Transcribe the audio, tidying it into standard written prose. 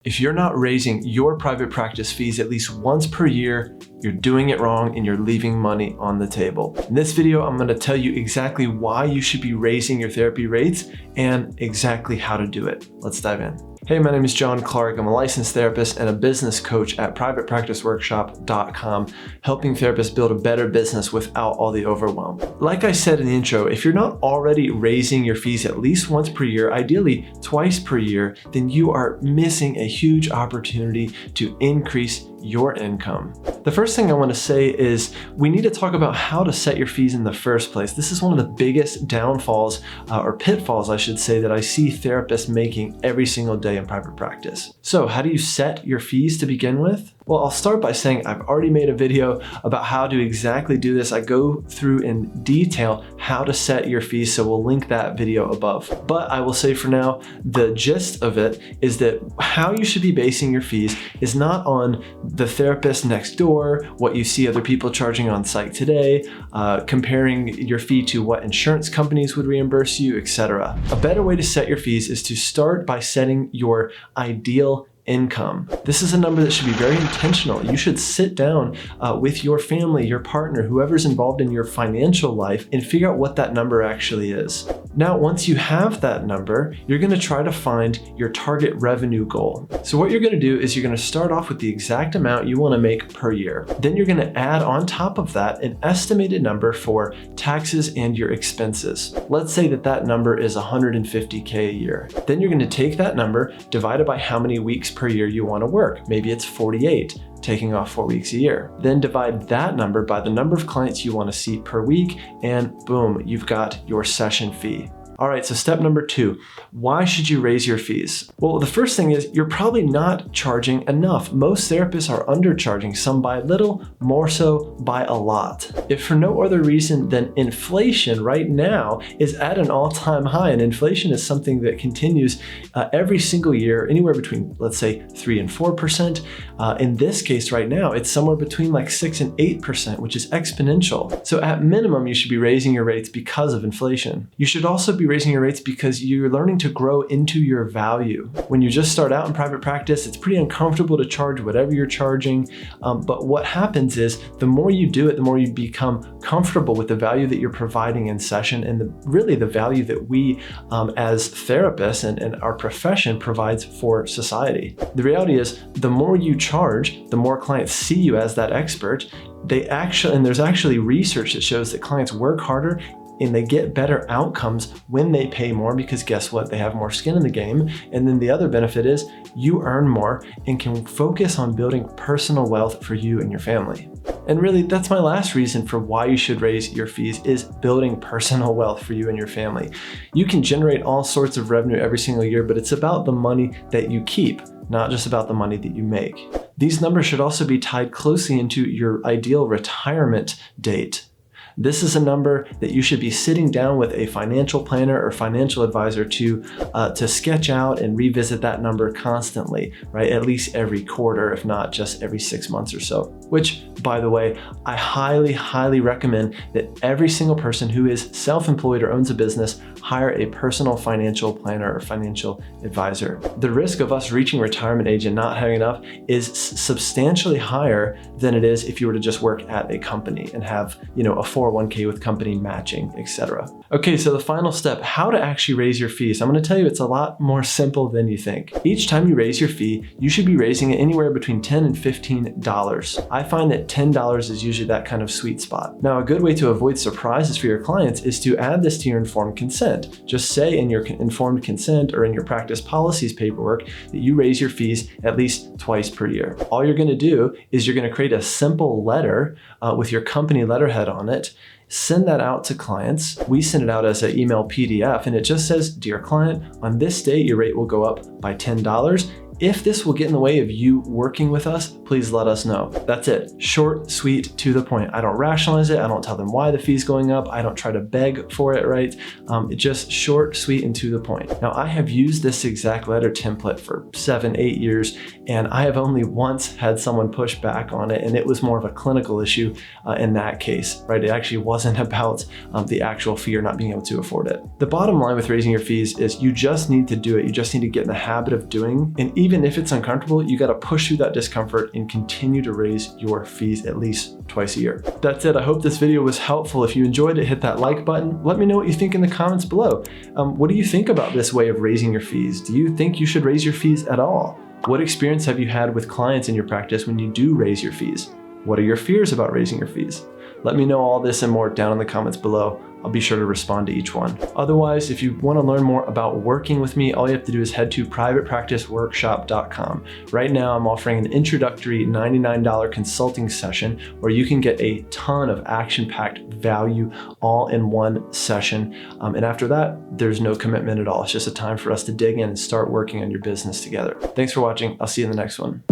If you're not raising your private practice fees at least once per year, you're doing it wrong and you're leaving money on the table. In this video, I'm going to tell you exactly why you should be raising your therapy rates and exactly how to do it. Let's dive in. Hey, my name is John Clark. I'm a licensed therapist and a business coach at privatepracticeworkshop.com, helping therapists build a better business without all the overwhelm. Like I said in the intro, if you're not already raising your fees at least once per year, ideally twice per year, then you are missing a huge opportunity to increase your income. The first thing I want to say is we need to talk about how to set your fees in the first place. This is one of the biggest downfalls or pitfalls, I should say, that I see therapists making every single day in private practice. So how do you set your fees to begin with? Well, I'll start by saying I've already made a video about how to exactly do this. I go through in detail how to set your fees, so we'll link that video above. But I will say for now, the gist of it is that how you should be basing your fees is not on the therapist next door, what you see other people charging on site today, comparing your fee to what insurance companies would reimburse you, etc. A better way to set your fees is to start by setting your ideal income. This is a number that should be very intentional. You should sit down with your family, your partner, whoever's involved in your financial life, and figure out what that number actually is. Now, once you have that number, you're going to try to find your target revenue goal. So what you're going to do is you're going to start off with the exact amount you want to make per year. Then you're going to add on top of that an estimated number for taxes and your expenses. Let's say that that number is $150K a year. Then you're going to take that number, divide it by how many weeks per year you want to work. Maybe it's 48, taking off 4 weeks a year. Then divide that number by the number of clients you want to see per week, and boom, you've got your session fee. All right, so step number 2, why should you raise your fees? Well, the first thing is you're probably not charging enough. Most therapists are undercharging, some by little, more so by a lot. If for no other reason than inflation right now is at an all-time high, and inflation is something that continues every single year, anywhere between, let's say, 3 and 4%. In this case right now, it's somewhere between like 6 and 8%, which is exponential. So at minimum, you should be raising your rates because of inflation. You should also be raising your rates because you're learning to grow into your value. When you just start out in private practice, it's pretty uncomfortable to charge whatever you're charging. But what happens is the more you do it, the more you become comfortable with the value that you're providing in session and really the value that we as therapists and our profession provides for society. The reality is the more you charge, the more clients see you as that expert. And there's actually research that shows that clients work harder and they get better outcomes when they pay more, because guess what? They have more skin in the game. And then the other benefit is you earn more and can focus on building personal wealth for you and your family. And really, that's my last reason for why you should raise your fees, is building personal wealth for you and your family. You can generate all sorts of revenue every single year, but it's about the money that you keep, not just about the money that you make. These numbers should also be tied closely into your ideal retirement date. This is a number that you should be sitting down with a financial planner or financial advisor to sketch out and revisit that number constantly, right? At least every quarter, if not just every 6 months or so. Which, by the way, I highly, highly recommend that every single person who is self-employed or owns a business hire a personal financial planner or financial advisor. The risk of us reaching retirement age and not having enough is substantially higher than it is if you were to just work at a company and have, a 401k with company matching, etc. Okay, so the final step, how to actually raise your fees. I'm going to tell you it's a lot more simple than you think. Each time you raise your fee, you should be raising it anywhere between $10 and $15. I find that $10 is usually that kind of sweet spot. Now, a good way to avoid surprises for your clients is to add this to your informed consent. Just say in your informed consent or in your practice policies paperwork that you raise your fees at least twice per year. All you're going to do is you're going to create a simple letter with your company letterhead on it. Send that out to clients. We send it out as an email PDF, and it just says, "Dear client, on this date, your rate will go up by $10. If this will get in the way of you working with us, please let us know." That's it. Short, sweet, to the point. I don't rationalize it. I don't tell them why the fee's going up. I don't try to beg for it, right? It's just short, sweet, and to the point. Now, I have used this exact letter template for 7, 8 years, and I have only once had someone push back on it, and it was more of a clinical issue in that case, right? It actually wasn't about the actual fee or not being able to afford it. The bottom line with raising your fees is you just need to do it. You just need to get in the habit of doing. And even if it's uncomfortable, you gotta push through that discomfort and continue to raise your fees at least twice a year. That's it. I hope this video was helpful. If you enjoyed it, hit that like button. Let me know what you think in the comments below. What do you think about this way of raising your fees? Do you think you should raise your fees at all? What experience have you had with clients in your practice when you do raise your fees? What are your fears about raising your fees? Let me know all this and more down in the comments below. I'll be sure to respond to each one. Otherwise, if you want to learn more about working with me, all you have to do is head to privatepracticeworkshop.com. Right now, I'm offering an introductory $99 consulting session where you can get a ton of action-packed value all in one session. And after that, there's no commitment at all. It's just a time for us to dig in and start working on your business together. Thanks for watching. I'll see you in the next one.